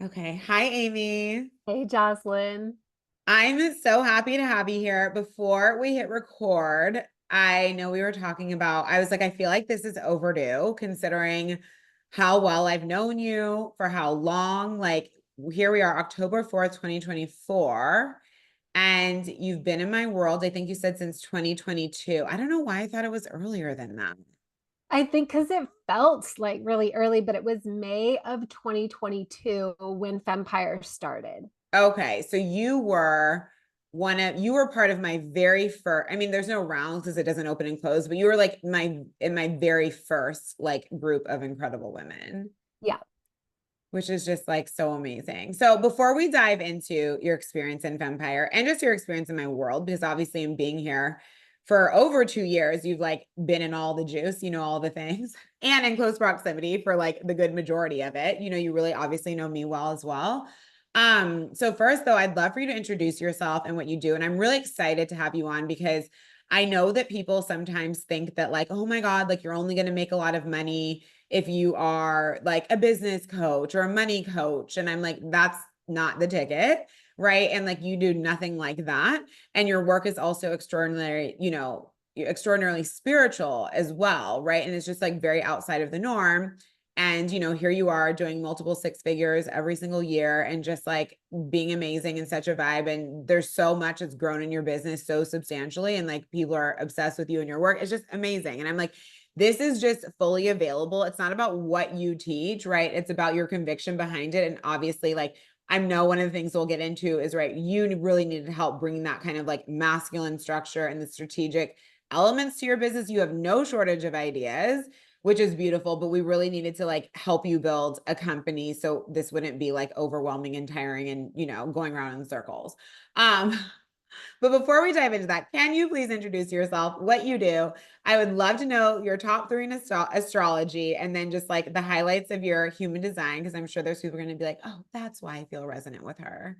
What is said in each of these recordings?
Okay. Hi, Amy. Hey, Jocelyn. I'm so happy to have you here. Before we hit record, I know we were talking about, I was like, I feel like this is overdue considering how well I've known you for how long. Like, here we are, October 4th, 2024. And you've been in my world, I think you said since 2022. I don't know why I thought it was earlier than that. I think because it felt like really early, but it was May of 2022 when Fempire started. Okay, so you were part of my very first, I mean, there's no rounds because it doesn't open and close, but you were like my very first like group of incredible women, Yeah, which is just like so amazing. So before we dive into your experience in Fempire and just your experience in my world, because obviously in being here for over 2 years, you've like been in all the juice, you know, all the things, and in close proximity for like the good majority of it. You know, you really obviously know me well as well. So first though, I'd love for you to introduce yourself and what you do. And I'm really excited to have you on because I know that people sometimes think that like, oh my God, like you're only going to make a lot of money if you are like a business coach or a money coach. And I'm like, that's not the ticket. Right. And like you do nothing like that. And your work is also extraordinary, you know, extraordinarily spiritual as well. Right. And it's just like very outside of the norm. And, you know, here you are doing multiple six figures every single year and just like being amazing and such a vibe. And there's so much that's grown in your business so substantially. And like people are obsessed with you and your work. It's just amazing. And I'm like, this is just fully available. It's not about what you teach, right? It's about your conviction behind it. And obviously, like, I know one of the things we'll get into is right, you really needed help bringing that kind of like masculine structure and the strategic elements to your business. You have no shortage of ideas, which is beautiful, but we really needed to like help you build a company so this wouldn't be like overwhelming and tiring and, you know, going around in circles. Um, but before we dive into that, can you please introduce yourself, what you do? I would love to know your top three in astrology and then just like the highlights of your human design, because I'm sure there's people going to be like, oh, that's why I feel resonant with her.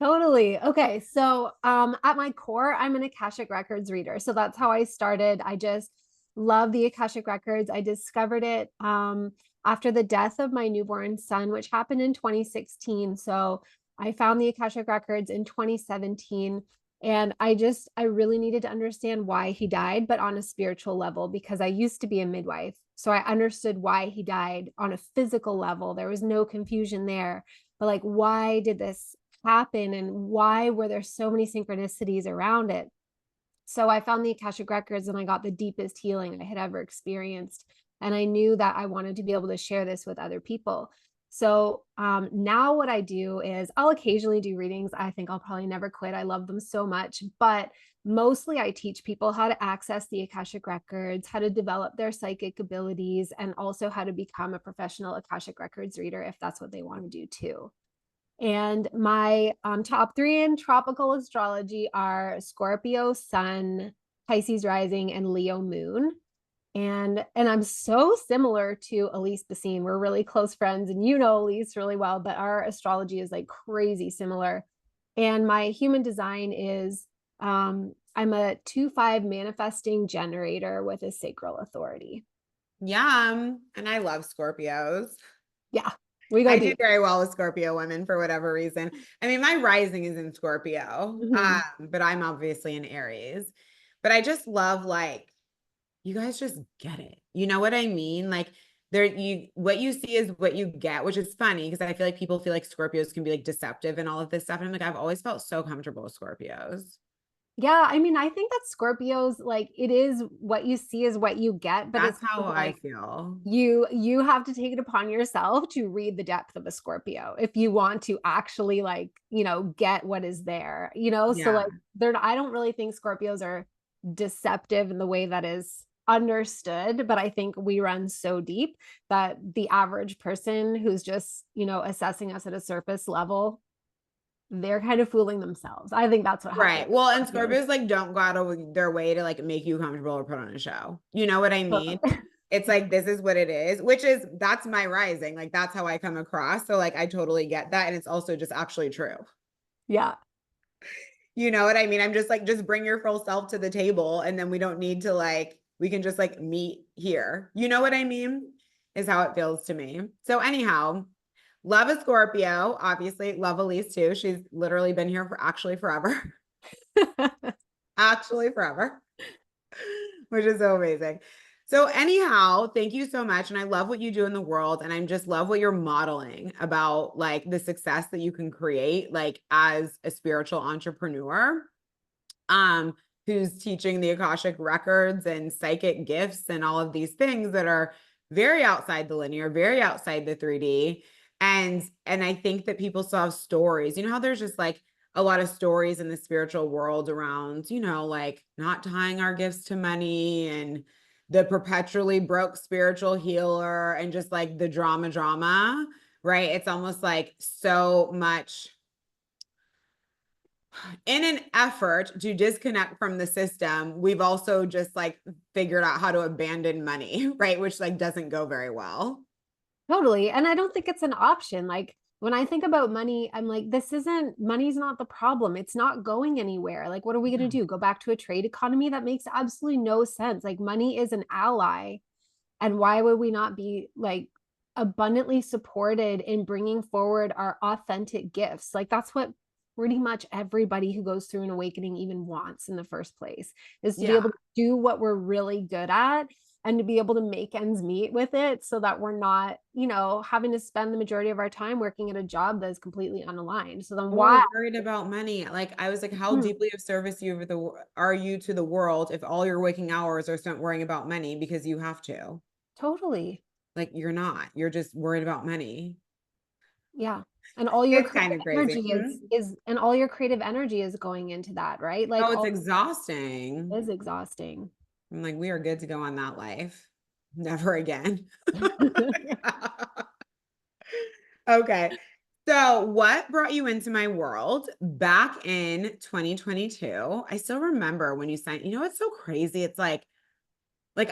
totally. Okay, so at my core, I'm an Akashic Records reader. So that's how I started. I just love the Akashic Records. I discovered it after the death of my newborn son, which happened in 2016. So I found the Akashic Records in 2017. And I really needed to understand why he died, but on a spiritual level, because I used to be a midwife. So I understood why he died on a physical level. There was no confusion there. But like, why did this happen and why were there so many synchronicities around it? So I found the Akashic Records and I got the deepest healing I had ever experienced. And I knew that I wanted to be able to share this with other people. So now what I do is I'll occasionally do readings. I think I'll probably never quit. I love them so much. But mostly I teach people how to access the Akashic Records, how to develop their psychic abilities, and also how to become a professional Akashic Records reader if that's what they want to do too. And my top three in tropical astrology are Scorpio Sun, Pisces Rising, and Leo Moon. And I'm so similar to Elise Basine. We're really close friends, and you know Elise really well, but our astrology is like crazy similar. And my human design is I'm a 2-5 manifesting generator with a sacral authority. Yum. And I love Scorpios. Yeah, we go I do deep. very well with Scorpio women for whatever reason. I mean, my rising is in Scorpio, Mhm. but I'm obviously in Aries. But I just love like you guys just get it. You know what I mean? Like there you what you see is what you get, which is funny because I feel like people feel like Scorpios can be like deceptive and all of this stuff. And I'm like, I've always felt so comfortable with Scorpios. Yeah, I mean, I think that Scorpios, like, it is what you see is what you get, but That's it's how kind of I like feel. you have to take it upon yourself to read the depth of a Scorpio if you want to actually like, get what is there, So Yeah. like I don't really think Scorpios are deceptive in the way that is understood, but I think we run so deep that the average person who's just, assessing us at a surface level, they're kind of fooling themselves. I think that's what happens Right. Well, and with Scorpios. Scorpios like don't go out of their way to like make you comfortable or put on a show. You know what I mean? It's like this is what it is, which is that's my rising. Like that's how I come across. So like I totally get that. And it's also just actually true. Yeah. You know what I mean? I'm just like, just bring your full self to the table and then we don't need to like, we can just like meet here. You know what I mean? Is how it feels to me. So anyhow, Love a Scorpio, obviously. Love Elise too. She's literally been here for actually forever. Actually forever, which is so amazing. So anyhow, thank you so much. And I love what you do in the world. And I just love what you're modeling about like the success that you can create, like as a spiritual entrepreneur, um, who's teaching the Akashic records and psychic gifts and all of these things that are very outside the linear, very outside the 3D. And I think that people still have stories. You know how there's just like a lot of stories in the spiritual world around, you know, like not tying our gifts to money and the perpetually broke spiritual healer and just like the drama, right? It's almost like so much in an effort to disconnect from the system. We've also just like figured out how to abandon money, right? Which like doesn't go very well. Totally. And I don't think it's an option. Like when I think about money, I'm like, money's not the problem. It's not going anywhere. Like, what are we going to do? Go back to a trade economy? That makes absolutely no sense. Like, money is an ally. And why would we not be like abundantly supported in bringing forward our authentic gifts? Like, that's what pretty much everybody who goes through an awakening even wants in the first place, is to be Yeah. able to do what we're really good at and to be able to make ends meet with it so that we're not, having to spend the majority of our time working at a job that is completely unaligned. So then Or why? worried about money. Like I was like, how Hmm, deeply of service are you to the world if all your waking hours are spent worrying about money because you have to? totally. Like you're not. You're just worried about money. Yeah. And all your It's creative kind of crazy. energy is and all your creative energy is going into that, right? Like Oh, it's all exhausting. is exhausting. I'm like, we are good to go on that life. Never again. Okay. So, what brought you into my world back in 2022? I still remember when you signed, it's so crazy. It's like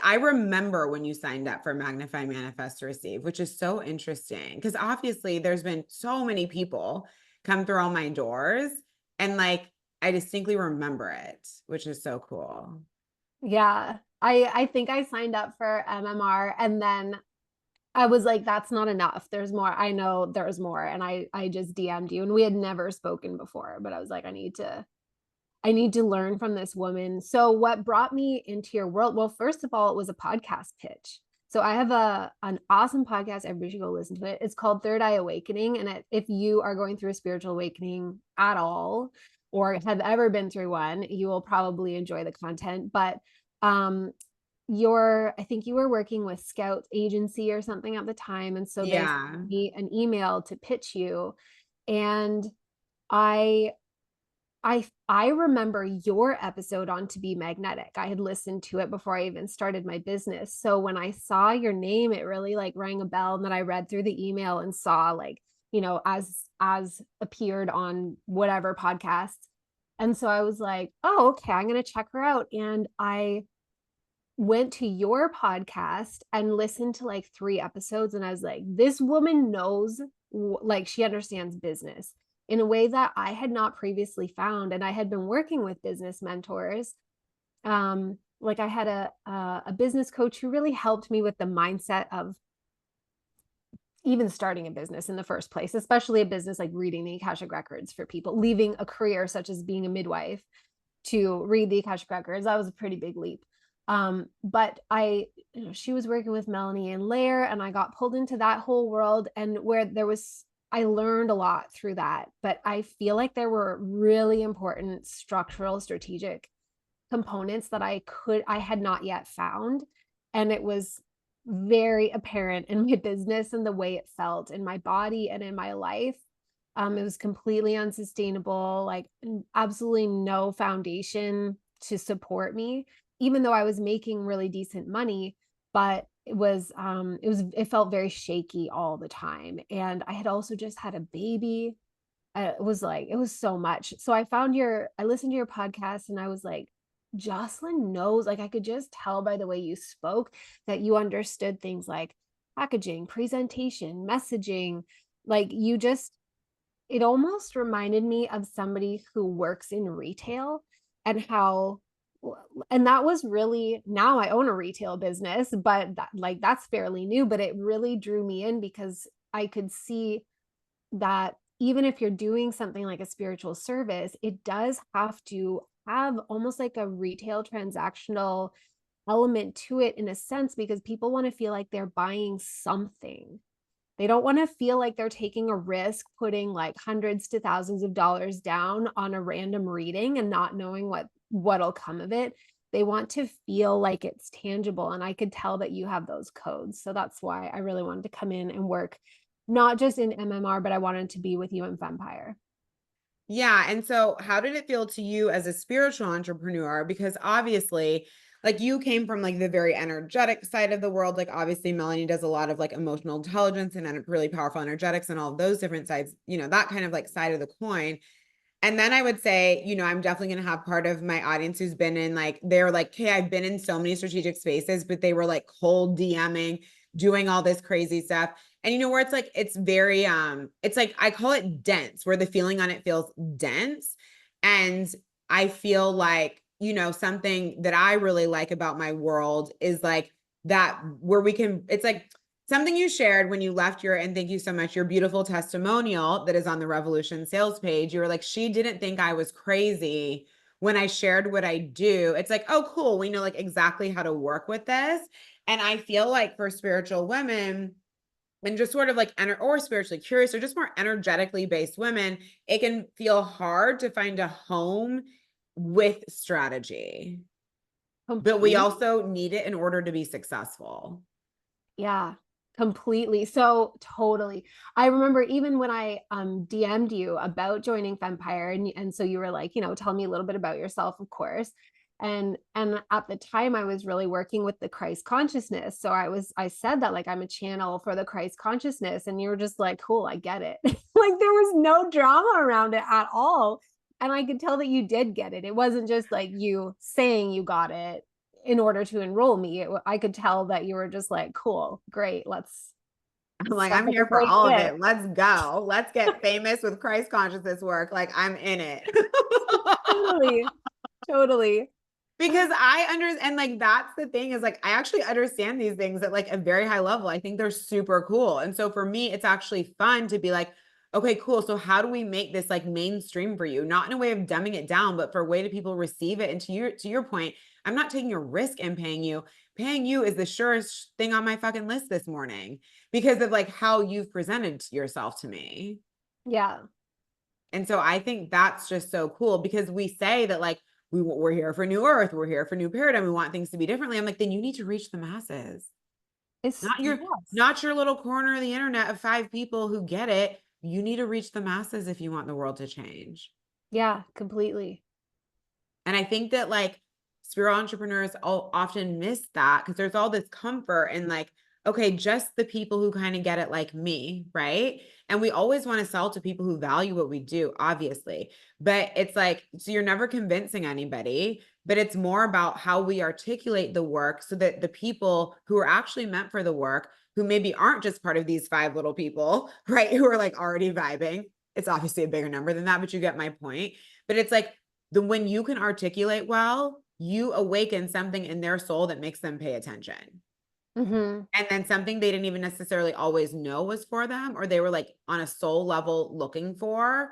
I remember when you signed up for Magnify, Manifest, Receive, which is so interesting because obviously there's been so many people come through all my doors and like I distinctly remember it, which is so cool. Yeah. I think I signed up for MMR and then I was like, that's not enough. There's more. I know there's more. And I just DM'd you and we had never spoken before, but I was like, I need to learn from this woman. So what brought me into your world? Well, first of all, it was a podcast pitch. So I have an awesome podcast. Everybody should go listen to it. It's called Third Eye Awakening. And if you are going through a spiritual awakening at all, or have ever been through one, you will probably enjoy the content. But um, I think you were working with Scout Agency or something at the time. And so they sent Yeah. me an email to pitch you. And I I remember your episode on To Be Magnetic. I had listened to it before I even started my business. So when I saw your name, it really like rang a bell. And then I read through the email and saw like, as appeared on whatever podcast. And so I was like, oh, okay, I'm gonna check her out. And I went to your podcast and listened to like 3 episodes. And I was like, this woman knows, like, she understands business in a way that I had not previously found. And I had been working with business mentors. Like I had a business coach who really helped me with the mindset of even starting a business in the first place, especially a business like reading the Akashic records for people, leaving a career such as being a midwife to read the Akashic records. That was a pretty big leap. But she was working with Melanie and Lair, and I got pulled into that whole world, and where I learned a lot through that. But I feel like there were really important structural, strategic components that I had not yet found. And it was very apparent in my business and the way it felt in my body and in my life. It was completely unsustainable, like absolutely no foundation to support me, even though I was making really decent money, but it felt very shaky all the time. And I had also just had a baby. It was so much. So I listened to your podcast and I was like, Jocelyn knows, like I could just tell by the way you spoke that you understood things like packaging, presentation, messaging. Like it almost reminded me of somebody who works in retail and how and that was really, now I own a retail business, but that's fairly new, but it really drew me in because I could see that even if you're doing something like a spiritual service, it does have to have almost like a retail transactional element to it in a sense, because people want to feel like they're buying something. They don't want to feel like they're taking a risk, putting like hundreds to thousands of dollars down on a random reading and not knowing what'll come of it. They want to feel like it's tangible, and I could tell that you have those codes. So that's why I really wanted to come in and work not just in MMR, but I wanted to be with you in Fempire. Yeah. And so, how did it feel to you as a spiritual entrepreneur? Because obviously, like you came from like the very energetic side of the world. Like, obviously, Melanie does a lot of like emotional intelligence and really powerful energetics and all of those different sides, that kind of like side of the coin. And then I would say, I'm definitely going to have part of my audience who's been in like, they're like, okay, I've been in so many strategic spaces, but they were like cold DMing, doing all this crazy stuff. And where it's like, it's very, it's like, I call it dense, where the feeling on it feels dense. And I feel like, something that I really like about my world is like that, where we can, it's like, something you shared when you left and thank you so much, your beautiful testimonial that is on the Revolution sales page. You were like, she didn't think I was crazy when I shared what I do. It's like, oh, cool. We know like exactly how to work with this. And I feel like for spiritual women and just sort of like, or spiritually curious or just more energetically based women, it can feel hard to find a home with strategy, but we Complete. also need it in order to be successful. Yeah, completely. So totally. I remember even when I DM'd you about joining Fempire, and so you were like, tell me a little bit about yourself, of course. And at the time I was really working with the Christ consciousness. So I said that like I'm a channel for the Christ consciousness, and you were just like, cool, I get it. Like there was no drama around it at all. And I could tell that you did get it. It wasn't just like you saying you got it in order to enroll me. I could tell that you were just like, cool, great, I'm like, sounds I'm like a here for great all of fit. it. Let's go. Let's get famous with Christ consciousness work. Like, I'm in it. Totally, totally. Because I understand, like, that's the thing is like, I actually understand these things at like a very high level. I think they're super cool. And so for me, it's actually fun to be like, okay, cool. So how do we make this like mainstream for you? Not in a way of dumbing it down, but for a way to people receive it. And to your point, I'm not taking a risk in paying you. Paying you is the surest thing on my fucking list this morning because of like how you've presented yourself to me. Yeah. And so I think that's just so cool because we say that like we're here for new earth, we're here for new paradigm, we want things to be differently. I'm like, then you need to reach the masses. It's Not your yes. not your little corner of the internet of 5 people who get it. You need to reach the masses if you want the world to change. Yeah, completely. And I think that like spirit entrepreneurs often miss that because there's all this comfort in like, okay, just the people who kind of get it like me, right? And we always want to sell to people who value what we do, obviously. But it's like, so you're never convincing anybody, but it's more about how we articulate the work so that the people who are actually meant for the work, who maybe aren't just part of these 5 little people, right? Who are like already vibing. It's obviously a bigger number than that, but you get my point. But it's like when you can articulate well, you awaken something in their soul that makes them pay attention. Mm-hmm. And then something they didn't even necessarily always know was for them, or they were like on a soul level looking for,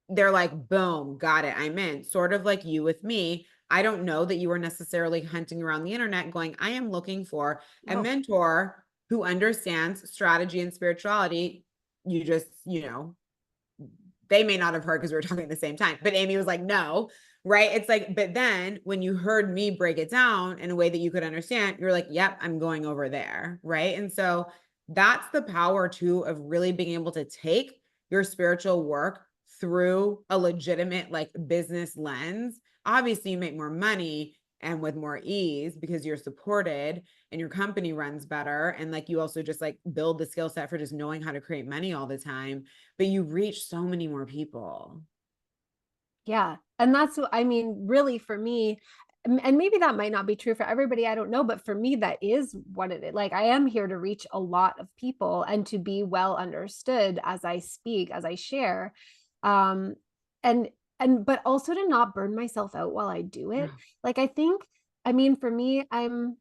they're like, boom, got it. I'm in. Sort of like you with me. I don't know that you were necessarily hunting around the internet going, I am looking for a Oh, mentor who understands strategy and spirituality. You just, they may not have heard because we were talking at the same time, but Amy was like, no, right? It's like, but then when you heard me break it down in a way that you could understand, you're like, yep, I'm going over there, right? And so that's the power too of really being able to take your spiritual work through a legitimate like business lens. Obviously, you make more money and with more ease because you're supported and your company runs better. And like you also just like build the skill set for just knowing how to create money all the time, but you reach so many more people. yeah. And that's what I mean, really for me, and maybe that might not be true for everybody, I don't know, but for me, that is what it is. Like I am here to reach a lot of people and to be well understood as I speak, as I share. Um, and but also to not burn myself out while I do it. Like I think, I mean, for me, I'm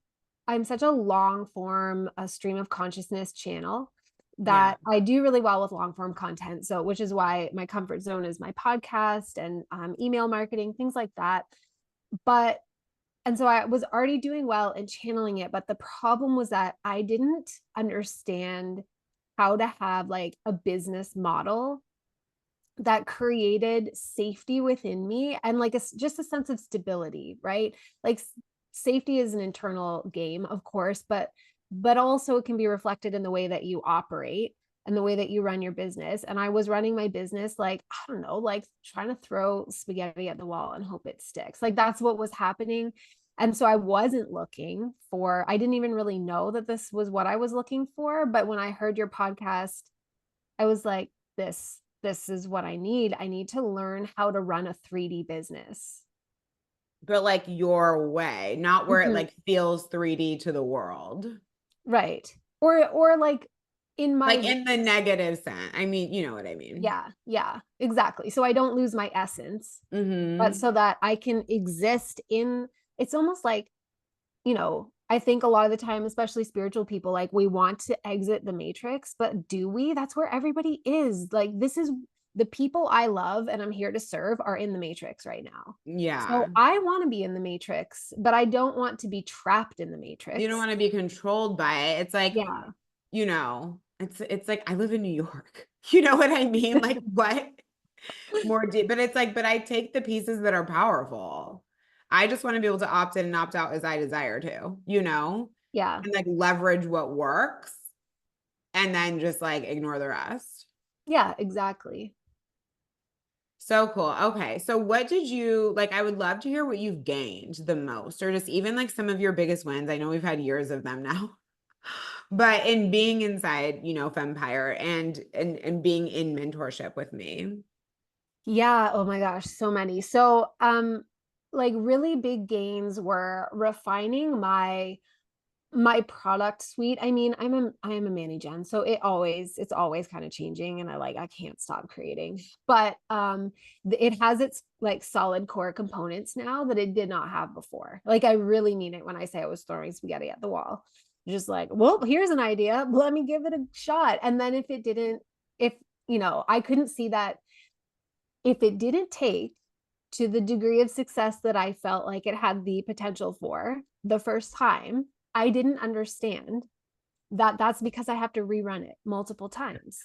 such a long form, a stream of consciousness channel. Yeah. that I do really well with long form content. So, which is why my comfort zone is my podcast and email marketing, things like that. But, and so I was already doing well in channeling it. But the problem was that I didn't understand how to have like a business model that created safety within me and like just a sense of stability, right? Like safety is an internal game, of course, but also it can be reflected in the way that you operate and the way that you run your business. And I was running my business like, I don't know, like trying to throw spaghetti at the wall and hope it sticks. Like that's what was happening. And so I wasn't looking for, I didn't even really know that this was what I was looking for. But when I heard your podcast, I was like, this is what I need. I need to learn how to run a 3D business. But like your way, not where it Mhm. like feels 3D to the world. Right. Or like in my Like in the voice. negative sense. I mean, you know what I mean. Yeah, yeah, exactly. So I don't lose my essence, but Mm-hmm. so that I can exist in, it's almost like, I think a lot of the time, especially spiritual people, like we want to exit the matrix, but do we? That's where everybody is. Like this is the people I love and I'm here to serve are in the matrix right now. Yeah. So I want to be in the matrix, but I don't want to be trapped in the You don't matrix. want to be controlled by it. It's like, Yeah. it's like I live in New York. You know what I mean? Like what more deep? But it's like, but I take the pieces that are powerful. I just want to be able to opt in and opt out as I desire to, Yeah. and like leverage what works and then just like ignore the rest. Yeah, exactly. So cool. Okay. So what did you like? I would love to hear what you've gained the most, or just even like some of your biggest wins. I know we've had years of them now. But in being inside, Fempire and being in mentorship with me. Yeah, oh my gosh, so many. So, like really big gains were refining my product suite. I mean, I am a mani gen, so it's always kind of changing and I can't stop creating. But it has its like solid core components now that it did not have before. Like I really mean it when I say I was throwing spaghetti at the wall. Just like, well, here's an idea, let me give it a shot. And then if it didn't, if I couldn't see that if it didn't take to the degree of success that I felt like it had the potential for the first time, I didn't understand that that's because I have to rerun it multiple times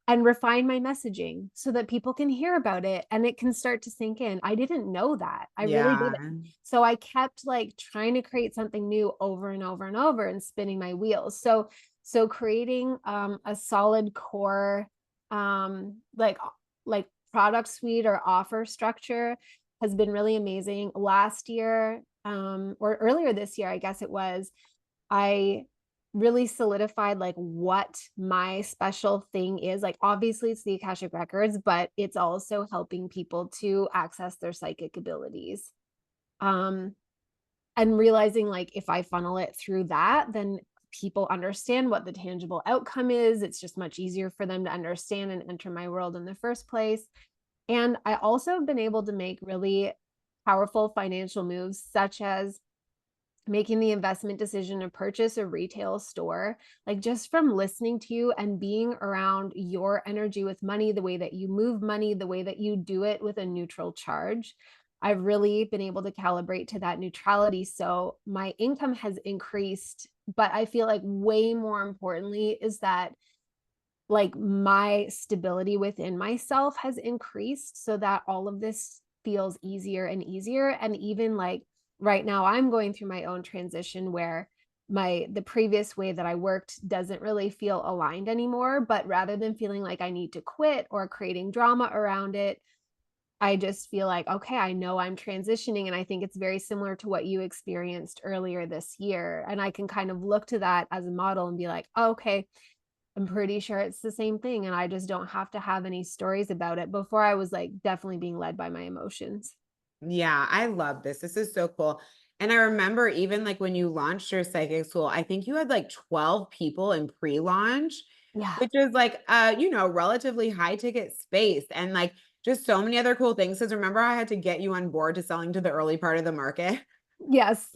and refine my messaging so that people can hear about it and it can start to sink in. I didn't know that. I really Yeah. didn't. So I kept like trying to create something new over and over and over and spinning my wheels. So creating a solid core like product suite or offer structure has been really amazing. Last year, or earlier this year, I guess it was, I really solidified like what my special thing is. Like obviously it's the Akashic Records, but it's also helping people to access their psychic abilities. Um and realizing like if I funnel it through that, then people understand what the tangible outcome is. It's just much easier for them to understand and enter my world in the first place. And I also have been able to make really powerful financial moves, such as making the investment decision to purchase a retail store, like just from listening to you and being around your energy with money, the way that you move money, the way that you do it with a neutral charge. I've really been able to calibrate to that neutrality. So my income has increased, but I feel like way more importantly is that like my stability within myself has increased so that all of this feels easier and easier. And even like right now I'm going through my own transition where the previous way that I worked doesn't really feel aligned anymore, but rather than feeling like I need to quit or creating drama around it, I just feel like, okay, I know I'm transitioning. And I think it's very similar to what you experienced earlier this year. And I can kind of look to that as a model and be like, oh, okay, I'm pretty sure it's the same thing. And I just don't have to have any stories about it. Before I was like definitely being led by my emotions. Yeah, I love this. This is so cool. And I remember even like when you launched your psychic school, I think you had like 12 people in pre-launch, Yeah. which is like relatively high ticket space and like just so many other cool things. Because remember, I had to get you on board to selling to the early part of the market. Yes.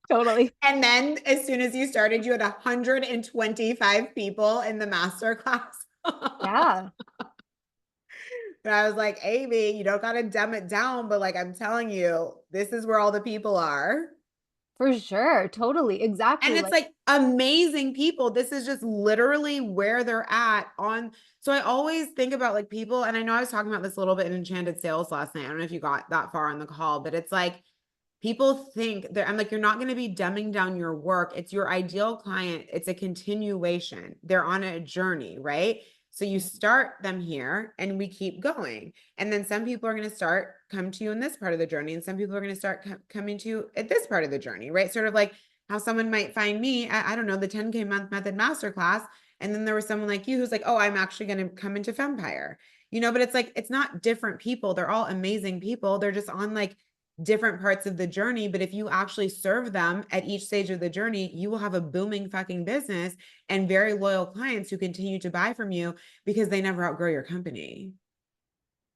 Totally. And then as soon as you started, you had 125 people in the masterclass. Yeah, And I was like, Amy, you don't got to dumb it down, but like I'm telling you, this is where all the people are. for sure. Totally. And Exactly. it's Like, like amazing people. This is just literally where they're at on. So I always think about like people, and I know I was talking about this a little bit in Enchanted Sales last night. I don't know if you got that far on the call, but it's like people think that I'm like, you're not going to be dumbing down your work. It's your ideal client. It's a continuation. They're on a journey, right? So you start them here and we keep going. And then some people are going to start come to you in this part of the journey. And some people are going to start coming to you at this part of the journey, right? Sort of like how someone might find me at, I don't know, the 10K month method masterclass. And then there was someone like you who's like, oh, I'm actually going to come into Fempire, but it's like, it's not different people. They're all amazing people. They're just on like different parts of the journey. But if you actually serve them at each stage of the journey, you will have a booming fucking business and very loyal clients who continue to buy from you because they never outgrow your company.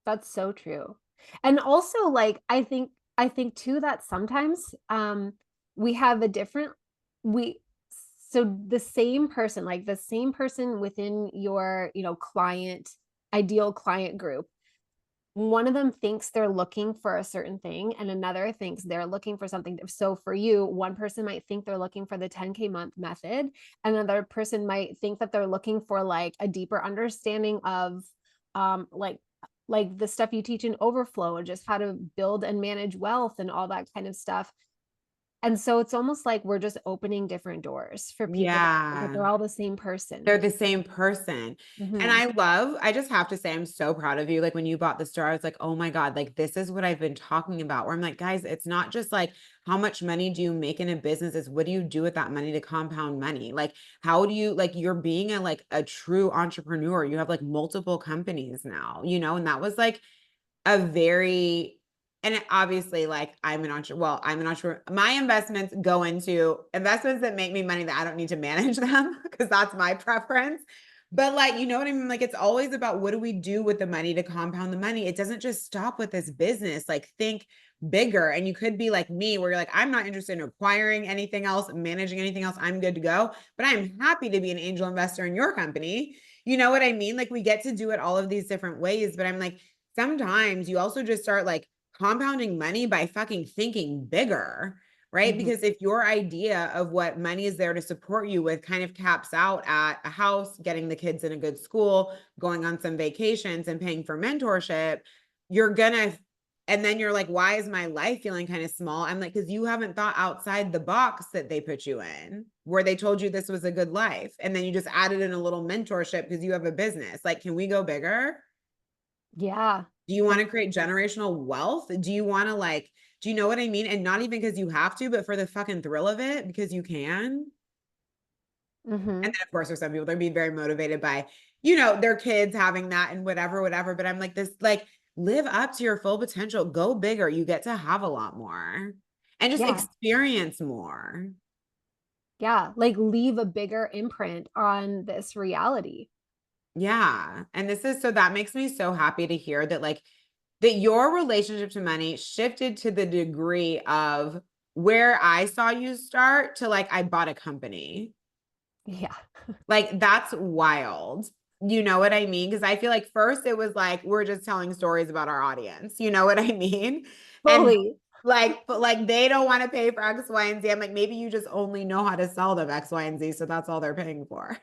that's so true. And also, like, I think too that sometimes we have a different we so the same person, like the same person within your, client, ideal client group, one of them thinks they're looking for a certain thing and another thinks they're looking for something. So for you, one person might think they're looking for the 10K month method. Another person might think that they're looking for like a deeper understanding of um like like the stuff you teach in Overflow and just how to build and manage wealth and all that kind of stuff. And so it's almost like we're just opening different doors for people, but Yeah. they're all the same person. They're the same person. And Mhm. I just have to say, I'm so proud of you. Like when you bought the store, I was like, oh my God, like this is what I've been talking about. Where I'm like, guys, it's not just like how much money do you make in a business, it's what do you do with that money to compound money? Like, how do you like you're being a true entrepreneur. You have like multiple companies now, and that was like a very and obviously like I'm an entrepreneur. My investments go into investments that make me money that I don't need to manage them because that's my preference. But like, you know what I mean? Like it's always about what do we do with the money to compound the money? It doesn't just stop with this business. Like think bigger. And you could be like me, where you're like, I'm not interested in acquiring anything else, managing anything else. I'm good to go. But I'm happy to be an angel investor in your company. You know what I mean? Like we get to do it all of these different ways. But I'm like, sometimes you also just start like compounding money by fucking thinking bigger, right? Mhm. Because if your idea of what money is there to support you with kind of caps out at a house, getting the kids in a good school, going on some vacations and paying for mentorship, you're gonna and then you're like, why is my life feeling kind of small? I'm like, because you haven't thought outside the box that they put you in, where they told you this was a good life. And then you just added in a little mentorship because you have a business. Like, can we go bigger? Yeah. Do you want to create generational wealth? Do you want to do you know what I mean? And not even because you have to, but for the fucking thrill of it, because you can. Mhm. And then of course there's some people they're being very motivated by, their kids having that and whatever, whatever. But I'm like this, like live up to your full potential, go bigger. You get to have a lot more and just Yeah. experience more. Yeah, like leave a bigger imprint on this reality. Yeah. And this is so that makes me so happy to hear that that your relationship to money shifted to the degree of where I saw you start to like I bought a company. Yeah, Like that's wild. You know what I mean? Because I feel like first it was like we're just telling stories about our audience. You know what I mean? And totally. but like they don't want to pay for X, Y, and Z. I'm like, maybe you just only know how to sell them X, Y, and Z. So that's all they're paying for.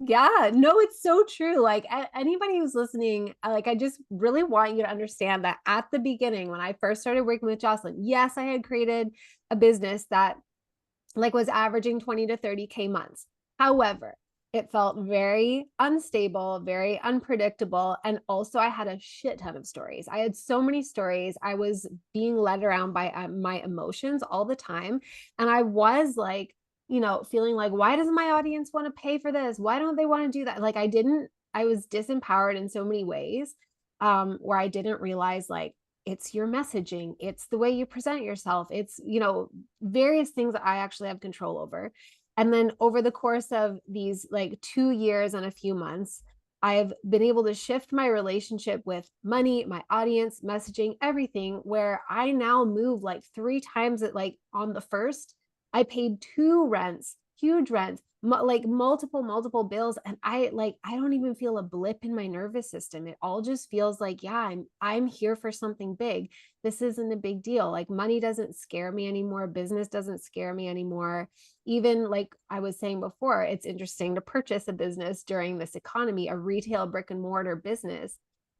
Yeah, no, it's so true. Like anybody who's listening, like I just really want you to understand that at the beginning, when I first started working with Jocelyn, yes, I had created a business that like was averaging 20 to 30K months. However, it felt very unstable, very unpredictable. And also, I had a shit ton of stories. I had so many stories. I was being led around by my emotions all the time. And I was like, feeling like, why doesn't my audience want to pay for this? Why don't they want to do that? Like, I was disempowered in so many ways where I didn't realize, like, it's your messaging, it's the way you present yourself, it's various things that I actually have control over. And then over the course of these like 2 years and a few months, I've been able to shift my relationship with money, my audience, messaging, everything, where I now move like 3 times at like on the first, I paid 2 rents, huge rents, like multiple bills, and I don't even feel a blip in my nervous system. It all just feels like, yeah, I'm here for something big. This isn't a big deal. Like money doesn't scare me anymore, business doesn't scare me anymore. Even like I was saying before, it's interesting to purchase a business during this economy, a retail brick and mortar business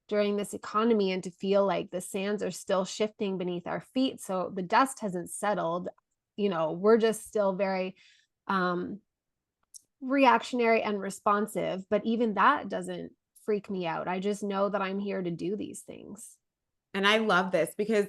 during this economy, and to feel like the sands are still shifting beneath our feet. So the dust hasn't settled. We're just still very um reactionary and responsive, but even that doesn't freak me out. I just know that I'm here to do these things. And I love this because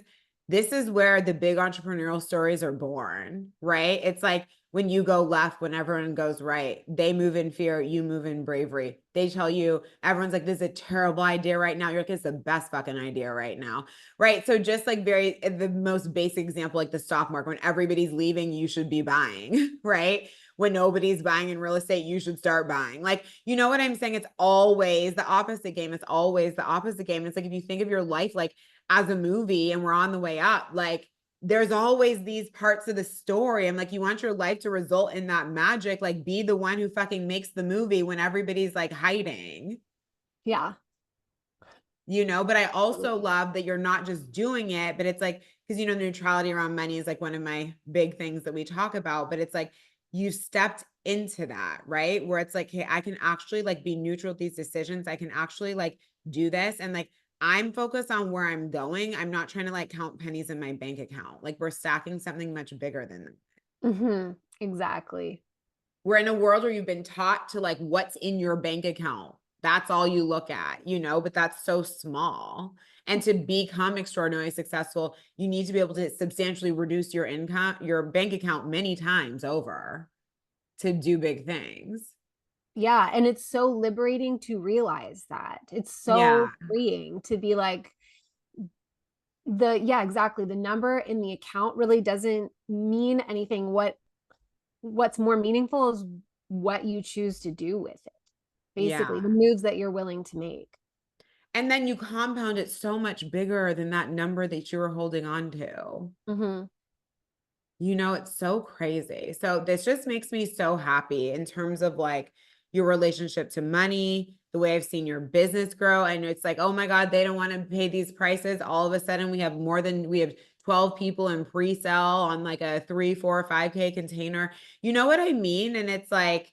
this is where the big entrepreneurial stories are born, right? It's like when you go left, when everyone goes right, they move in fear, you move in bravery. They tell you, everyone's like, this is a terrible idea right now. You're like, it's the best fucking idea right now. Right. So just like the most basic example, like the stock market, when everybody's leaving, you should be buying, right? When nobody's buying in real estate, you should start buying. Like, you know what I'm saying? It's always the opposite game. It's always the opposite game. It's like, if you think of your life, like as a movie and we're on the way up, like there's always these parts of the story. I'm like, you want your life to result in that magic, like be the one who fucking makes the movie when everybody's like hiding. Yeah. But I also love that you're not just doing it, but it's like, because neutrality around money is like one of my big things that we talk about, but it's like you stepped into that, right? Where it's like, hey, I can actually like be neutral with these decisions. I can actually like do this. And like I'm focused on where I'm going. I'm not trying to like count pennies in my bank account. Like we're stacking something much bigger than that. Exactly. We're in a world where you've been taught to like what's in your bank account. That's all you look at, but that's so small. And to become extraordinarily successful, you need to be able to substantially reduce your income, your bank account many times over to do big things. Yeah, and it's so liberating to realize that. It's Yeah. so freeing to be like, yeah, exactly. The number in the account really doesn't mean anything. What's more meaningful is what you choose to do with it. Basically, Yeah. the moves that you're willing to make. And then you compound it so much bigger than that number that you were holding on to. Hmm. It's so crazy. So this just makes me so happy in terms of like your relationship to money, the way I've seen your business grow. I know it's like, oh my God, they don't want to pay these prices. All of a sudden we have 12 people in pre-sale on like a 3, 4, 5K container. You know what I mean? And it's like,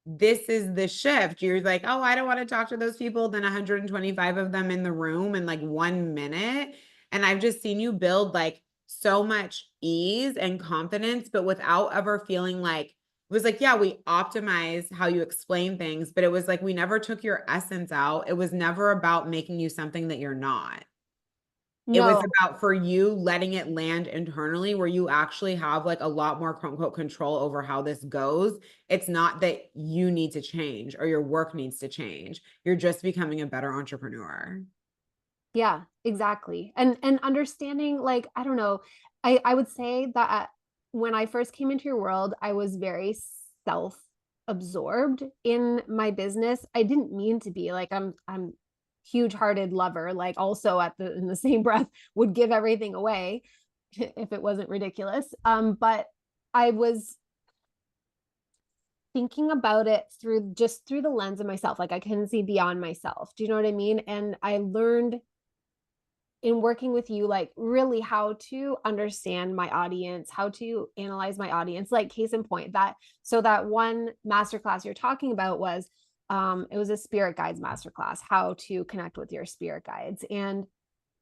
this is the shift. You're like, oh, I don't want to talk to those people. Then 125 of them in the room in like 1 minute. And I've just seen you build like so much ease and confidence, but without ever feeling like it was like, yeah, we optimize how you explain things, but it was like we never took your essence out. It was never about making you something that you're not. It was No, about for you letting it land internally where you actually have like a lot more quote unquote control over how this goes. It's not that you need to change or your work needs to change. You're just becoming a better entrepreneur. yeah, exactly. And understanding, like, I don't know, I would say that when I first came into your world, I was very self-absorbed in my business. I didn't mean to be. Like, I'm huge-hearted lover, like also in the same breath would give everything away if it wasn't ridiculous. But I was thinking about it through the lens of myself. Like I couldn't see beyond myself. Do you know what I mean? And I learned in working with you, like really how to understand my audience, how to analyze my audience. Like case in point, that one masterclass you're talking about was it was a spirit guides masterclass, how to connect with your spirit guides. And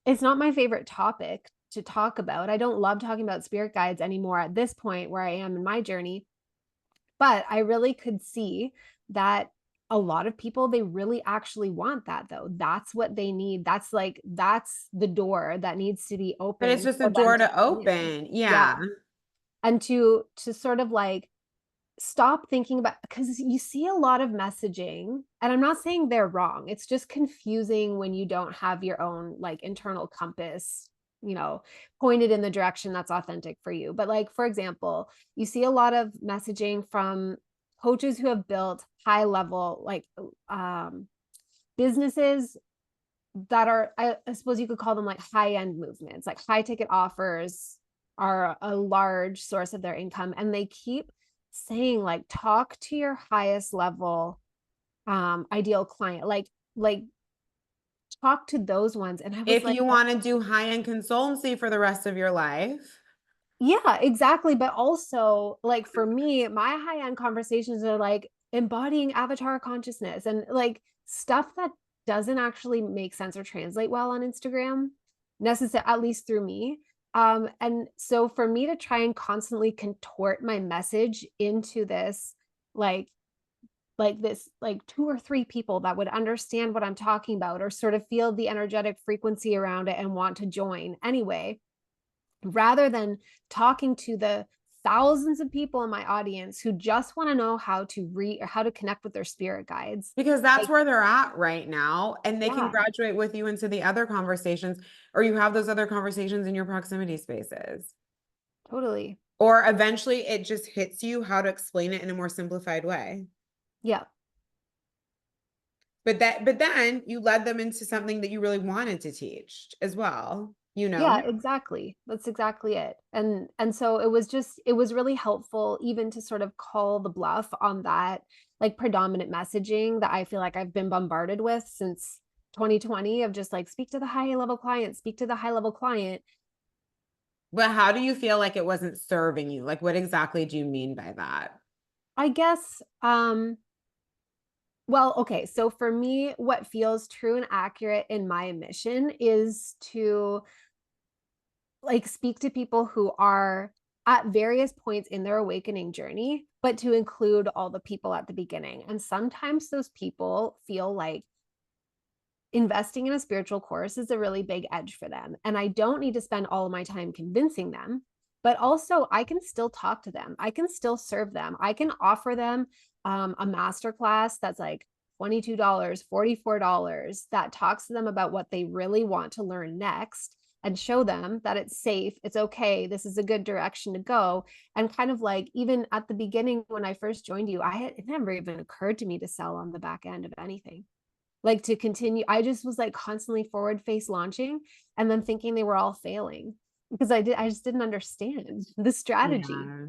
it's not my favorite topic to talk about. I don't love talking about spirit guides anymore at this point where I am in my journey, but I really could see that a lot of people, they really actually want that though. That's what they need. That's the door that needs to be But it's open just a for them door to to come in. open. Yeah. Yeah. And to sort of like stop thinking about, because you see a lot of messaging, and I'm not saying they're wrong. It's just confusing when you don't have your own like internal compass, you know, pointed in the direction that's authentic for you. But like, for example, you see a lot of messaging from coaches who have built high level, like businesses that are, I suppose you could call them like high-end movements, like high ticket offers are a large source of their income. And they keep saying like, talk to your highest level ideal client, like talk to those ones. And I was If like, you want to do high-end consultancy for the rest of your life. yeah, exactly. But also, like for me, my high-end conversations are like embodying avatar consciousness and like stuff that doesn't actually make sense or translate well on Instagram, necessarily, at least through me. And so for me to try and constantly contort my message into this, like this like two or three people that would understand what I'm talking about or sort of feel the energetic frequency around it and want to join anyway, rather than talking to the thousands of people in my audience who just want to know how to read or how to connect with their spirit guides. Because that's Like, where they're at right now. And they can yeah, graduate with you into the other conversations, or you have those other conversations in your proximity spaces. totally. Or eventually it just hits you how to explain it in a more simplified way. Yeah. But then you led them into something that you really wanted to teach as well, you know? Yeah, exactly. That's exactly it. And so it was really helpful even to sort of call the bluff on that like predominant messaging that I feel like I've been bombarded with since 2020 of just like speak to the high level client, speak to the high level client. But how do you feel like it wasn't serving you? Like, what exactly do you mean by that? I guess well, okay, so for me, what feels true and accurate in my mission is to like speak to people who are at various points in their awakening journey, but to include all the people at the beginning. And sometimes those people feel like investing in a spiritual course is a really big edge for them. And I don't need to spend all of my time convincing them, but also I can still talk to them. I can still serve them. I can offer them a masterclass that's like $22, $44 that talks to them about what they really want to learn next and show them that it's safe, it's okay, this is a good direction to go. And kind of like, even at the beginning when I first joined you, it never even occurred to me to sell on the back end of anything, like to continue. I just was like constantly forward face launching and then thinking they were all failing because I just didn't understand the strategy. Yeah.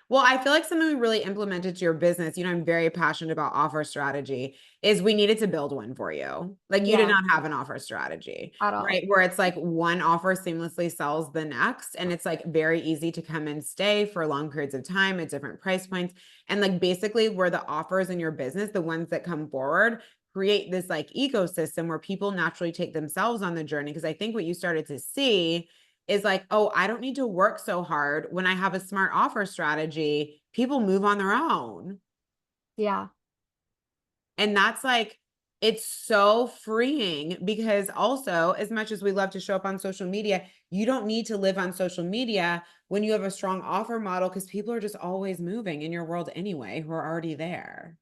Well, I feel like something we really implemented to your business, I'm very passionate about offer strategy, is we needed to build one for you. Like you did Yeah, not have an offer strategy, at all. right? Where it's like one offer seamlessly sells the next. And it's like very easy to come and stay for long periods of time at different price points. And like basically where the offers in your business, the ones that come forward, create this like ecosystem where people naturally take themselves on the journey. Because I think what you started to see is like, oh, I don't need to work so hard when I have a smart offer strategy. People move on their own. Yeah. And that's like, it's so freeing because also, as much as we love to show up on social media, you don't need to live on social media when you have a strong offer model because people are just always moving in your world anyway, who are already there.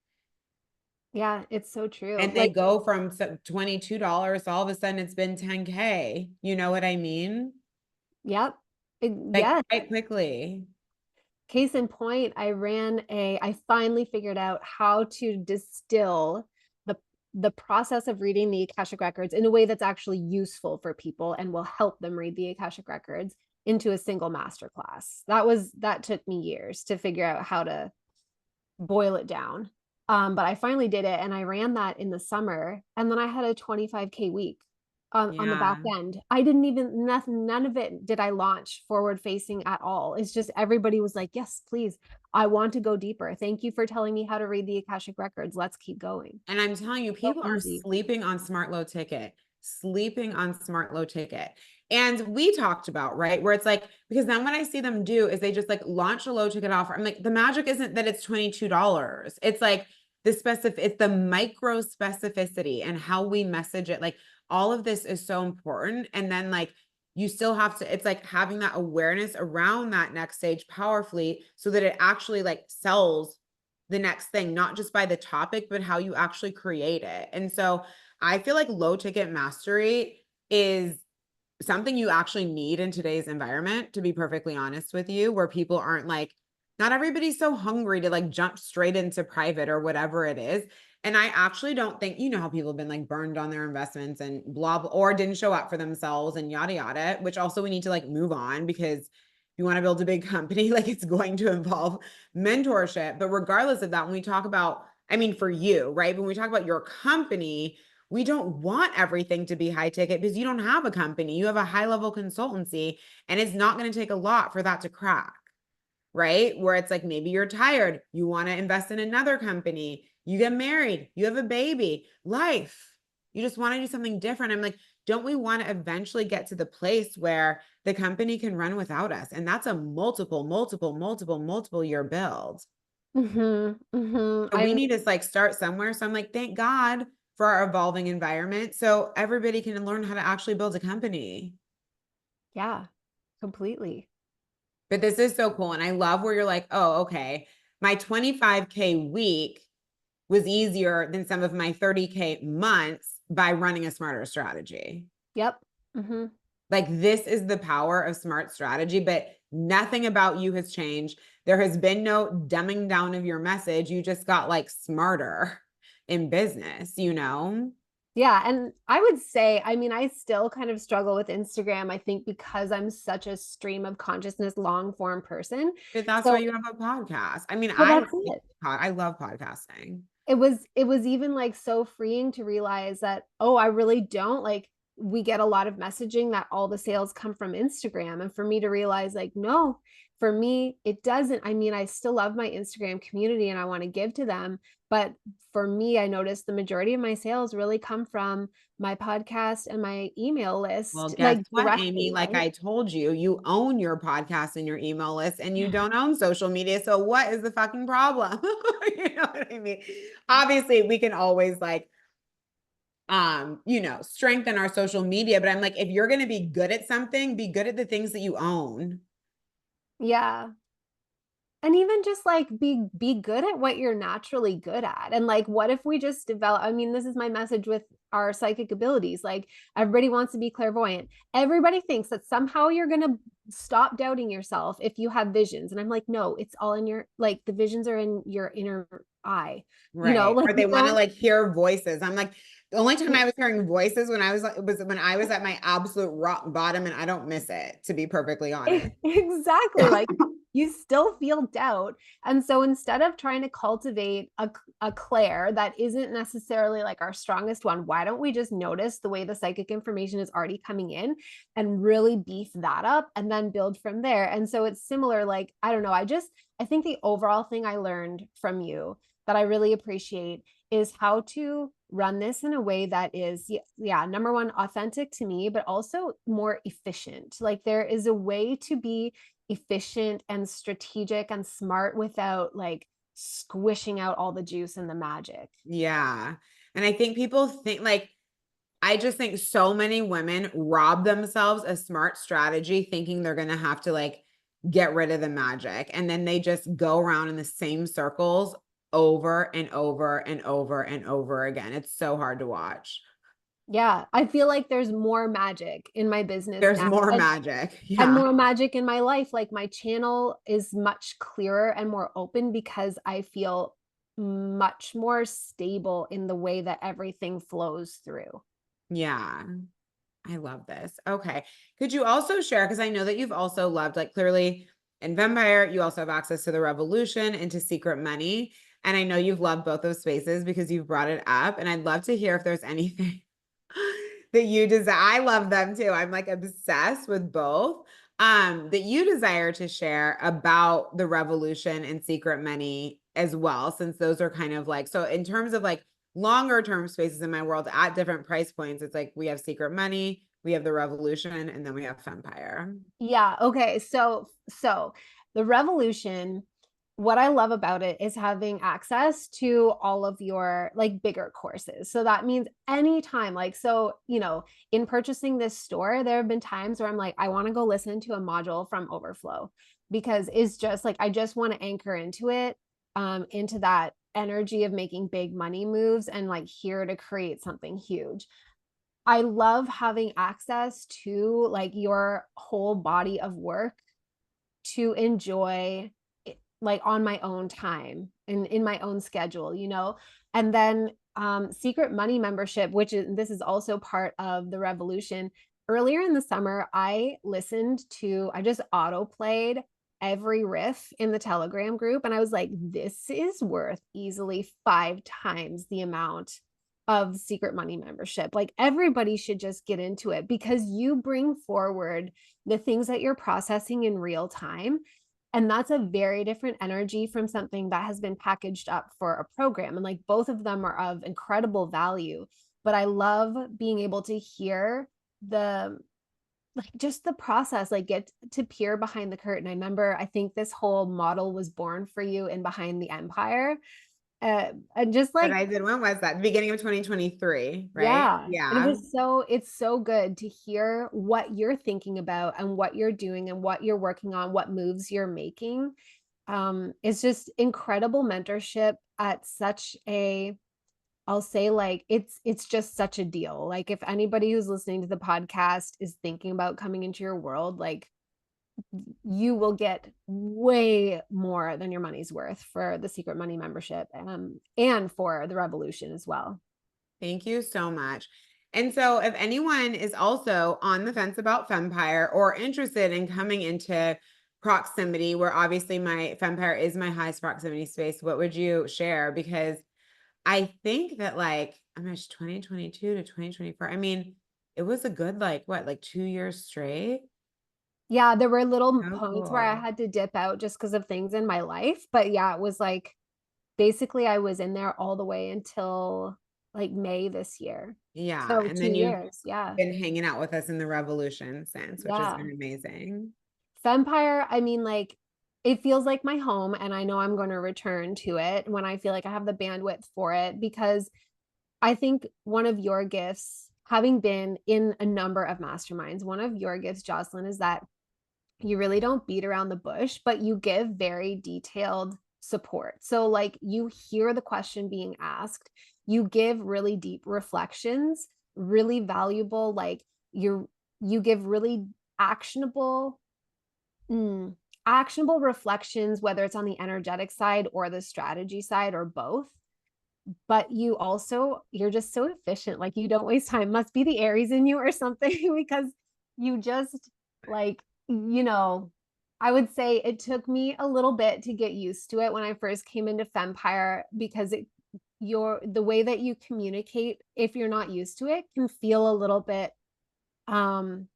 Yeah, it's so true. And they Like, go from $22, all of a sudden it's been 10K. You know what I mean? yep. Like Yes. quite quickly. Case in point, I finally figured out how to distill the the process of reading the Akashic records in a way that's actually useful for people and will help them read the Akashic records into a single masterclass. That took me years to figure out how to boil it down. But I finally did it and I ran that in the summer and then I had a 25K week on the back Yeah. end. I didn't even nothing, none of it did I launch forward facing at all. It's just everybody was like, yes, please. I want to go deeper. Thank you for telling me how to read the Akashic records. Let's keep going. And I'm telling you, So people are easy. sleeping on smart low ticket, sleeping on smart low ticket. And we talked about, right, where it's like, because then what I see them do is they just like launch a low ticket offer. I'm like, the magic isn't that it's $22. It's like it's the micro specificity and how we message it. Like all of this is so important. And then like you still have to, it's like having that awareness around that next stage powerfully so that it actually like sells the next thing, not just by the topic, but how you actually create it. And so I feel like low ticket mastery is something you actually need in today's environment, to be perfectly honest with you, where people aren't like not everybody's so hungry to like jump straight into private or whatever it is. And I actually don't think, you know, how people have been like burned on their investments and blah, blah, or didn't show up for themselves and yada, yada, which also we need to like move on, because if you want to build a big company, like it's going to involve mentorship. But regardless of that, when we talk about, I mean, for you, right? When we talk about your company, we don't want everything to be high ticket because you don't have a company. You have a high level consultancy, and it's not going to take a lot for that to crack, right? Where it's like maybe you're tired, you want to invest in another company, you get married, you have a baby, life. You just want to do something different. I'm like, don't we want to eventually get to the place where the company can run without us? And that's a multiple year build. So we I'm, need to like start somewhere. So I'm like, thank God for our evolving environment so everybody can learn how to actually build a company. yeah, completely. But this is so cool. And I love where you're like, oh, okay, my 25K week was easier than some of my 30K months by running a smarter strategy. Yep. Hmm. Like, this is the power of smart strategy, but nothing about you has changed. There has been no dumbing down of your message. You just got like smarter in business, you know? Yeah. And I would say, I mean, I still kind of struggle with Instagram, I think, because I'm such a stream of consciousness, long form person. But that's why So, you have a podcast. I mean, well, that's it. I love podcasting. It was even like so freeing to realize that, oh, I really don't like, we get a lot of messaging that all the sales come from Instagram, and for me to realize like, no, for me it doesn't. I mean, I still love my Instagram community and I want to give to them, but for me, I noticed the majority of my sales really come from my podcast and my email Well, list, guess like what, directly, Amy? Like right? I told you, you own your podcast and your email list, and you don't own social media. So what is the fucking problem? You know what I mean? Obviously, we can always like you know, strengthen our social media, but I'm like, if you're going to be good at something, be good at the things that you own. Yeah. And even just like be good at what you're naturally good at. And like, what if we just develop, I mean, this is my message with our psychic abilities. Like, everybody wants to be clairvoyant. Everybody thinks that somehow you're going to stop doubting yourself if you have visions. And I'm like, no, it's all in your, like, the visions are in your inner eye, Right. like Or they you want to don't. like hear voices. I'm like, the only time I was hearing voices when I was like, was when I was at my absolute rock bottom, and I don't miss it, to be perfectly honest. Exactly. Like, you still feel doubt. And so instead of trying to cultivate a Claire that isn't necessarily like our strongest one, why don't we just notice the way the psychic information is already coming in and really beef that up and then build from there? And so it's similar, like, I don't know, I think the overall thing I learned from you that I really appreciate is how to run this in a way that is, yeah, number one, authentic to me, but also more efficient. Like, there is a way to be efficient and strategic and smart without like squishing out all the juice and the magic. Yeah. And I think people think like, I just think so many women rob themselves a smart strategy thinking they're going to have to like get rid of the magic. And then they just go around in the same circles over and over and over and over again. It's so hard to watch. Yeah, I feel like there's more magic in my business There's now, more magic. and Yeah. more magic in my life. Like, my channel is much clearer and more open because I feel much more stable in the way that everything flows through. Yeah. I love this. Okay. Could you also share, because I know that you've also loved, like clearly in Vampire, you also have access to the Revolution and to Secret Money. And I know you've loved both those spaces because you've brought it up. And I'd love to hear if there's anything that you desire. I love them too. I'm like obsessed with both. That you desire to share about the Revolution and Secret Money as well, since those are kind of like, so in terms of like longer term spaces in my world at different price points, it's like we have Secret Money, we have the Revolution, and then we have Fempire. Yeah, okay. So the Revolution, what I love about it is having access to all of your like bigger courses. So that means anytime, like, so, in purchasing this store, there have been times where I'm like, I want to go listen to a module from Overflow because it's just like, I just want to anchor into it, into that energy of making big money moves and like here to create something huge. I love having access to like your whole body of work to enjoy like on my own time and in my own schedule, you know? And then secret money membership, which is, this is also part of the revolution. Earlier in the summer, I just auto played every riff in the Telegram group. And I was like, this is worth easily 5 times the amount of secret money membership. Like everybody should just get into it because you bring forward the things that you're processing in real time. And that's a very different energy from something that has been packaged up for a program. And like both of them are of incredible value. But I love being able to hear the like just the process, like get to peer behind the curtain. I remember, I think this whole model was born for you in Behind the Empire. And just But like, I did. When was that? The beginning of 2023, right? yeah. And Yeah. it's so good to hear what you're thinking about and what you're doing and what you're working on, what moves you're making. It's just incredible mentorship at such a, I'll say like it's just such a deal. Like if anybody who's listening to the podcast is thinking about coming into your world, like you will get way more than your money's worth for the Secret Money membership, and for the revolution as well. Thank you so much. And so, if anyone is also on the fence about Fempire or interested in coming into proximity, where obviously my Fempire is my highest proximity space, what would you share? Because I think that like, I mean, it's 2022 to 2024. I mean, it was a good, like, what, like 2 years straight? Yeah, there were little So points where I cool. had to dip out just because of things in my life. But yeah, it was like basically I was in there all the way until like May this year. Yeah. So And two then you've years. Yeah. been hanging out with us in the revolution since, which has Yeah. been amazing. Fempire, I mean, like, it feels like my home, and I know I'm going to return to it when I feel like I have the bandwidth for it because I think one of your gifts, having been in a number of masterminds, one of your gifts, Jocelyn, is that you really don't beat around the bush, but you give very detailed support. So, like, you hear the question being asked, you give really deep reflections, really valuable, like, you give really actionable Mm, actionable reflections, whether it's on the energetic side or the strategy side or both. But you're just so efficient. Like you don't waste time. Must be the Aries in you or something because you just like, I would say it took me a little bit to get used to it when I first came into Fempire because the way that you communicate, if you're not used to it, can feel a little bit um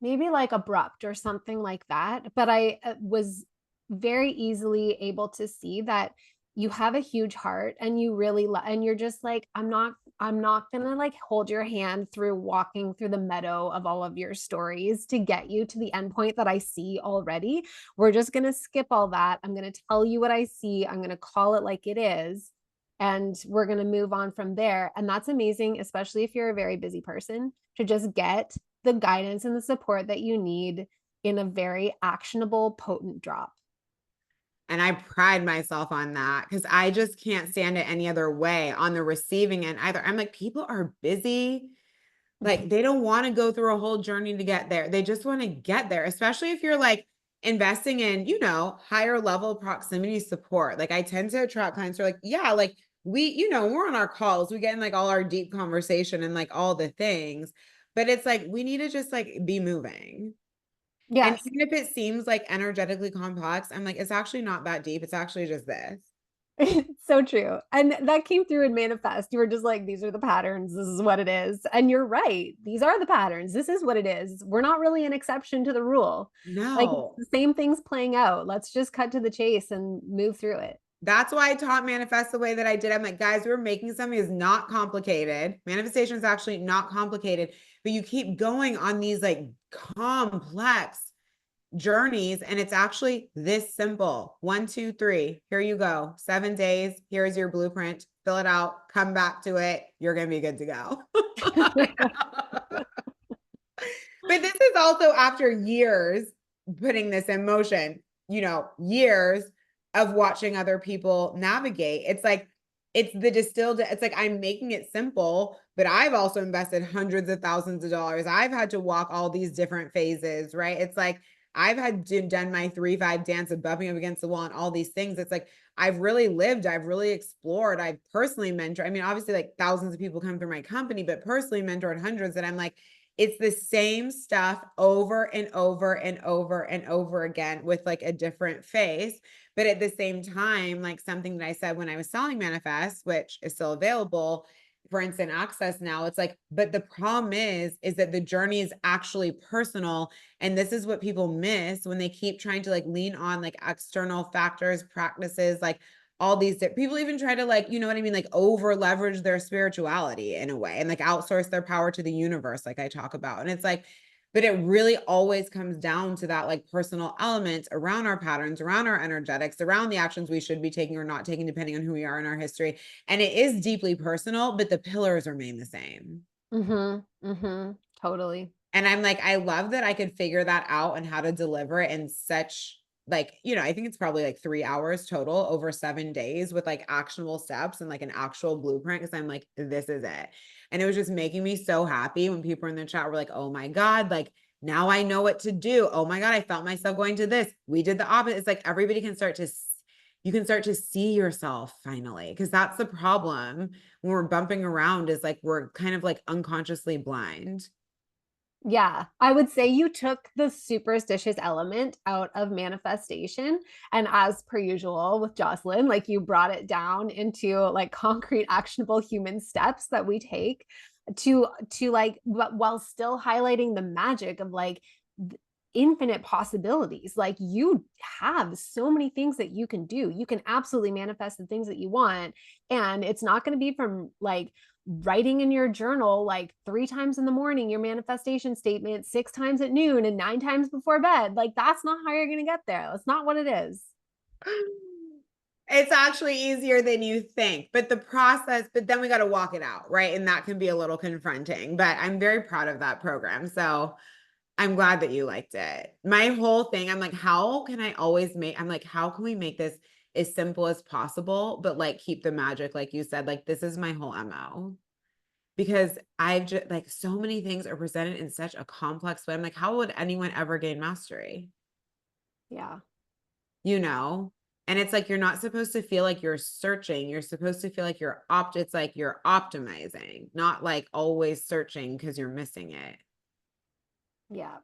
maybe like abrupt or something like that. But I was very easily able to see that you have a huge heart and you really and you're just like, I'm not gonna like hold your hand through walking through the meadow of all of your stories to get you to the end point that I see already. We're just gonna skip all that. I'm gonna tell you what I see. I'm gonna call it like it is. And we're going to move on from there. And that's amazing, especially if you're a very busy person, to just get the guidance and the support that you need in a very actionable, potent drop. And I pride myself on that because I just can't stand it any other way on the receiving end either. I'm like, people are busy. Like, they don't want to go through a whole journey to get there. They just want to get there, especially if you're like investing in, higher level proximity support. Like, I tend to attract clients who are like, yeah, like we're on our calls, we get in like all our deep conversation and like all the things. But it's like, we need to just like be moving. And Yes. even if it seems like energetically complex, I'm like, it's actually not that deep. It's actually just this. It's so true. And that came through in Manifest. You were just like, these are the patterns. This is what it is. And you're right. These are the patterns. This is what it is. We're not really an exception to the rule. Like it's No. the same things playing out. Let's just cut to the chase and move through it. That's why I taught manifest the way that I did. I'm like, guys, we're making something is not complicated. Manifestation is actually not complicated, but you keep going on these like complex journeys and it's actually this simple. 1, 2, 3. Here you go. 7 days. Here's your blueprint. Fill it out. Come back to it. You're going to be good to go. But this is also after years putting this in motion, years of watching other people navigate. It's like, it's the distilled, it's like I'm making it simple, but I've also invested hundreds of thousands of dollars. I've had to walk all these different phases, right? It's like I've done my 3-5 dance of bumping up against the wall and all these things. It's like, I've really lived, I've really explored, I've personally mentored. I mean, obviously, like thousands of people come through my company, but personally mentored hundreds. And I'm like, it's the same stuff over and over and over and over again with like a different face. But at the same time, like something that I said when I was selling Manifest, which is still available for instant access now, it's like, but the problem is that the journey is actually personal. And this is what people miss when they keep trying to like lean on like external factors, practices, like all these people even try to like, you know what I mean? Like over leverage their spirituality in a way and like outsource their power to the universe, like I talk about. And it's like, but it really always comes down to that like personal element around our patterns, around our energetics, around the actions we should be taking or not taking, depending on who we are in our history. And it is deeply personal, but the pillars remain the same. Totally. And I'm like, I love that I could figure that out and how to deliver it in such like, you know, I think it's probably like 3 hours total over 7 days with like actionable steps and like an actual blueprint. Cause I'm like, this is it. And it was just making me so happy when people in the chat were like, oh my God, like now I know what to do. Oh my God, I felt myself going to this. We did the opposite. It's like everybody can start to, you can start to see yourself finally. Cause that's the problem when we're bumping around is like, we're kind of like unconsciously blind. Yeah, I would say you took the superstitious element out of manifestation. And as per usual with Jocelyn, like you brought it down into like concrete, actionable human steps that we take to like, but while still highlighting the magic of like infinite possibilities. Like you have so many things that you can do. You can absolutely manifest the things that you want. And it's not going to be from like writing in your journal like 3 times in the morning your manifestation statement, 6 times at noon, and 9 times before bed. Like that's not how you're going to get there. That's not what it is. It's actually easier than you think, but the process, but then we got to walk it out, right? And that can be a little confronting, but I'm very proud of that program. So I'm glad that you liked it. My whole thing, I'm like, how can I always make, I'm like, how can we make this as simple as possible, but like keep the magic, like you said, like this is my whole MO. Because I've just like so many things are presented in such a complex way. I'm like, how would anyone ever gain mastery? Yeah. You know? And it's like you're not supposed to feel like you're searching. You're supposed to feel like it's like you're optimizing, not like always searching because you're missing it. Yeah.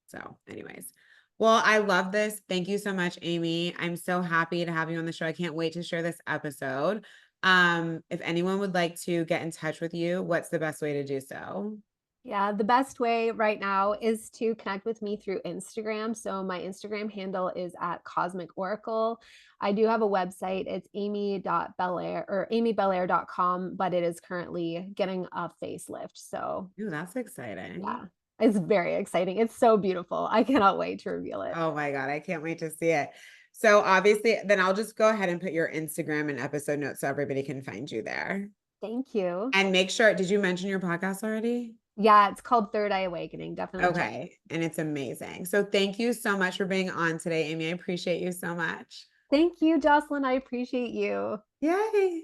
So, anyways. Well, I love this. Thank you so much, Amy. I'm so happy to have you on the show. I can't wait to share this episode. If anyone would like to get in touch with you, what's the best way to do so? Yeah, the best way right now is to connect with me through Instagram. So my Instagram handle is at Cosmic Oracle. I do have a website. It's amy.belair or amybelair.com, but it is currently getting a facelift. So Ooh, that's exciting. yeah, it's very exciting. It's so beautiful. I cannot wait to reveal it. Oh my God, I can't wait to see it. So obviously, then I'll just go ahead and put your Instagram and episode notes so everybody can find you there. Thank you. And make sure, did you mention your podcast already? Yeah, it's called Third Eye Awakening. Definitely check. Okay. And it's amazing. So thank you so much for being on today, Amy. I appreciate you so much. Thank you, Jocelyn. I appreciate you. Yay.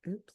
Oops.